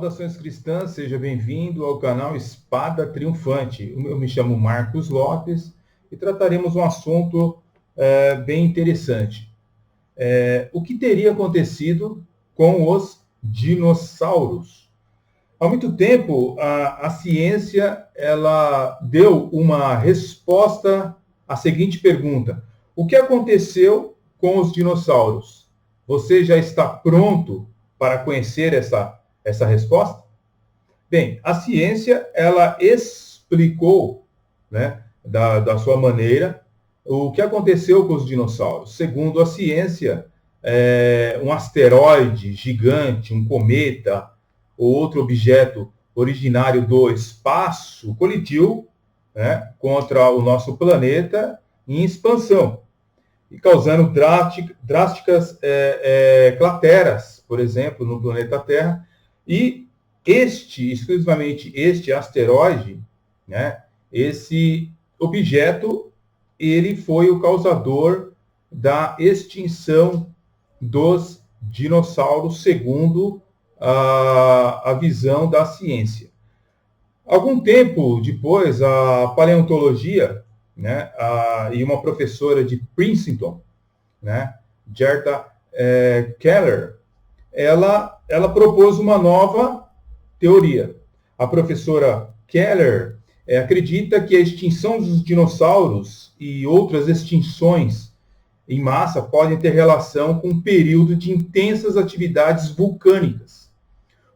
Saudações cristãs, seja bem-vindo ao canal Espada Triunfante. Eu me chamo Marcos Lopes e trataremos um assunto bem interessante. O que teria acontecido com os dinossauros? Há muito tempo, a ciência ela deu uma resposta à seguinte pergunta: o que aconteceu com os dinossauros? Você já está pronto para conhecer essa resposta? Bem, a ciência ela explicou, né, da sua maneira, o que aconteceu com os dinossauros. Segundo a ciência, um asteroide gigante, um cometa ou outro objeto originário do espaço colidiu, né, contra o nosso planeta em expansão, e causando drásticas crateras, por exemplo, no planeta Terra. E exclusivamente este asteroide, né, esse objeto, ele foi o causador da extinção dos dinossauros, segundo a visão da ciência. Algum tempo depois, a paleontologia, né, e uma professora de Princeton, né, Gerda Keller, ela propôs uma nova teoria. A professora Keller acredita que a extinção dos dinossauros e outras extinções em massa podem ter relação com um período de intensas atividades vulcânicas,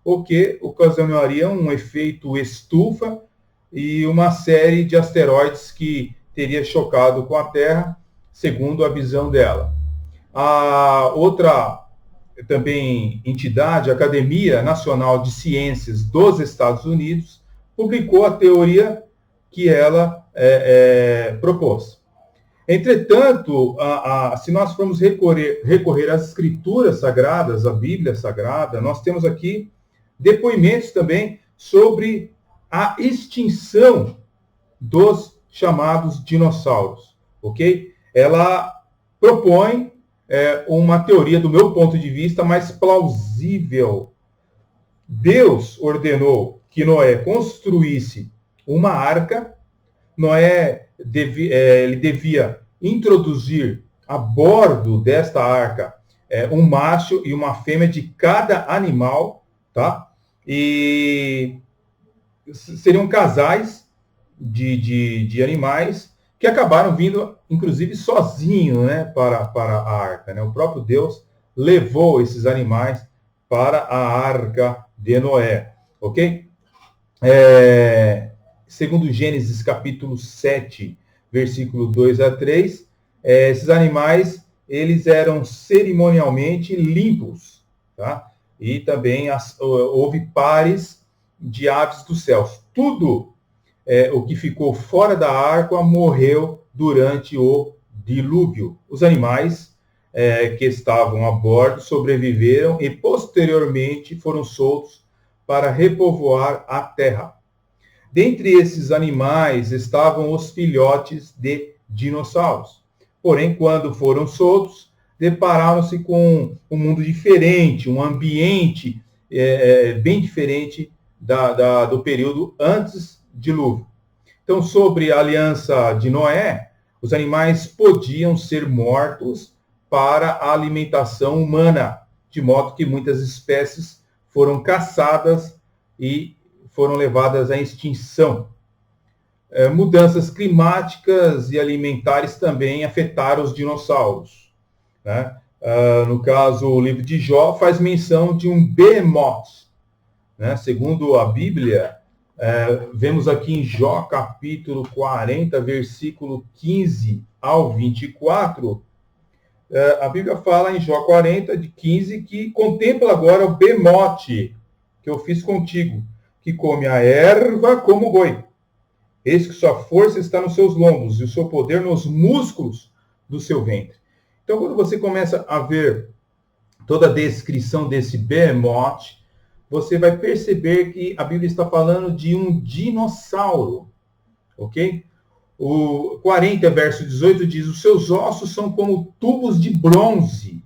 o que ocasionaria um efeito estufa e uma série de asteroides que teria chocado com a Terra, segundo a visão dela. A outra também entidade, a Academia Nacional de Ciências dos Estados Unidos, publicou a teoria que ela propôs. Entretanto, se nós formos recorrer às escrituras sagradas, à Bíblia Sagrada, nós temos aqui depoimentos também sobre a extinção dos chamados dinossauros, ok? Ela propõe uma teoria, do meu ponto de vista, mais plausível. Deus ordenou que Noé construísse uma arca. Noé ele devia introduzir a bordo desta arca um macho e uma fêmea de cada animal, tá? E seriam casais de animais que acabaram vindo, inclusive, sozinhos, né, para a arca, né? O próprio Deus levou esses animais para a arca de Noé, ok? Segundo Gênesis capítulo 7, versículo 2 a 3, esses animais, eles eram cerimonialmente limpos, tá? E também houve pares de aves dos céus. Tudo o que ficou fora da arca morreu durante o dilúvio. Os animais que estavam a bordo sobreviveram e posteriormente foram soltos para repovoar a terra. Dentre esses animais estavam os filhotes de dinossauros. Porém, quando foram soltos, depararam-se com um mundo diferente, um ambiente bem diferente do período antes dilúvio. Então, sobre a aliança de Noé, os animais podiam ser mortos para a alimentação humana, de modo que muitas espécies foram caçadas e foram levadas à extinção. Mudanças climáticas e alimentares também afetaram os dinossauros, né? No caso, o livro de Jó faz menção de um behemoth, né? Segundo a Bíblia, vemos aqui em Jó, capítulo 40, versículo 15 ao 24, a Bíblia fala em Jó 40, de 15, que contempla agora o behemoth que eu fiz contigo, que come a erva como boi. Eis que sua força está nos seus lombos e o seu poder nos músculos do seu ventre. Então, quando você começa a ver toda a descrição desse behemoth, você vai perceber que a Bíblia está falando de um dinossauro, ok? O 40, verso 18, diz: os seus ossos são como tubos de bronze,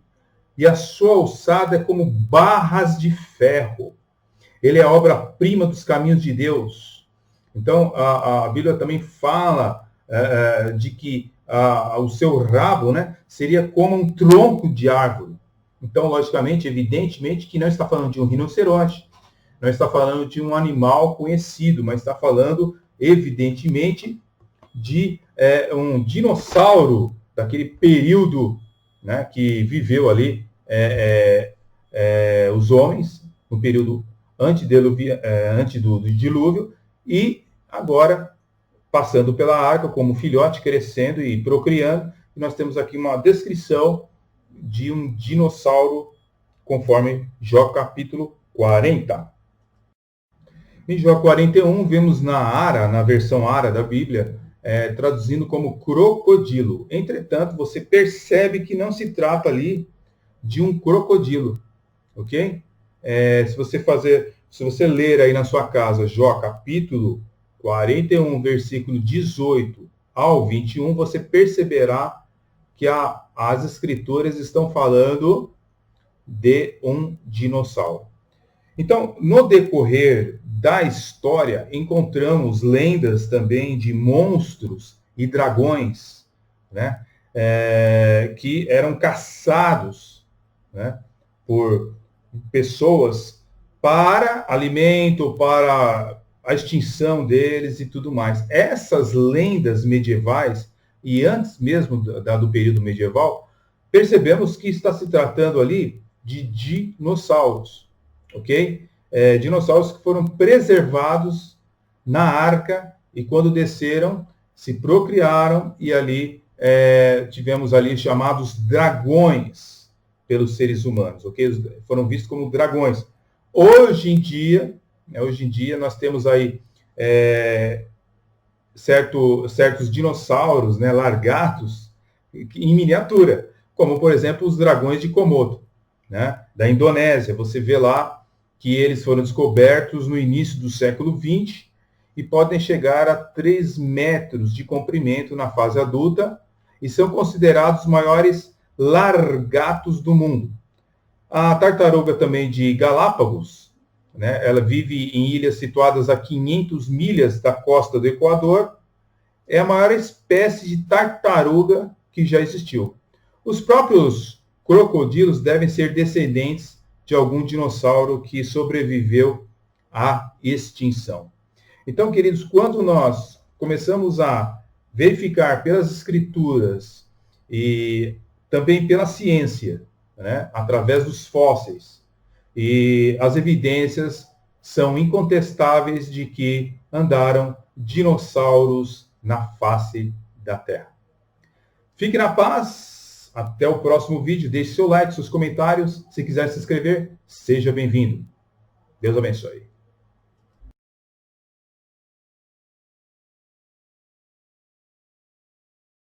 e a sua alçada é como barras de ferro. ele é a obra-prima dos caminhos de Deus. Então, a Bíblia também fala de que o seu rabo, né, seria como um tronco de árvore. Então, logicamente, evidentemente, que não está falando de um rinoceronte, não está falando de um animal conhecido, mas está falando, evidentemente, de um dinossauro daquele período, né, que viveu ali os homens, no período antes do dilúvio, e agora passando pela arca como filhote, crescendo e procriando. E nós temos aqui uma descrição de um dinossauro, conforme Jó capítulo 40. Em Jó 41, vemos na versão Ara da Bíblia, traduzindo como crocodilo. Entretanto, você percebe que não se trata ali de um crocodilo, ok? Se você ler aí na sua casa Jó capítulo 41, versículo 18 ao 21, você perceberá que as escrituras estão falando de um dinossauro. Então, no decorrer da história, encontramos lendas também de monstros e dragões, né, que eram caçados, né, por pessoas para alimento, para a extinção deles e tudo mais. Essas lendas medievais, e antes mesmo do período medieval, percebemos que está se tratando ali de dinossauros, ok? Dinossauros que foram preservados na arca e quando desceram, se procriaram e ali tivemos ali chamados dragões pelos seres humanos, ok? Foram vistos como dragões. Hoje em dia nós temos aí certos dinossauros, né, largatos, em miniatura, como, por exemplo, os dragões de Komodo, né, da Indonésia. Você vê lá que eles foram descobertos no início do século XX e podem chegar a 3 metros de comprimento na fase adulta e são considerados os maiores largatos do mundo. A tartaruga também de Galápagos, né, ela vive em ilhas situadas a 500 milhas da costa do Equador, é a maior espécie de tartaruga que já existiu. Os próprios crocodilos devem ser descendentes de algum dinossauro que sobreviveu à extinção. Então, queridos, quando nós começamos a verificar pelas escrituras e também pela ciência, né, através dos fósseis, e as evidências são incontestáveis de que andaram dinossauros na face da Terra. Fique na paz, até o próximo vídeo, deixe seu like, seus comentários, se quiser se inscrever, seja bem-vindo. Deus abençoe.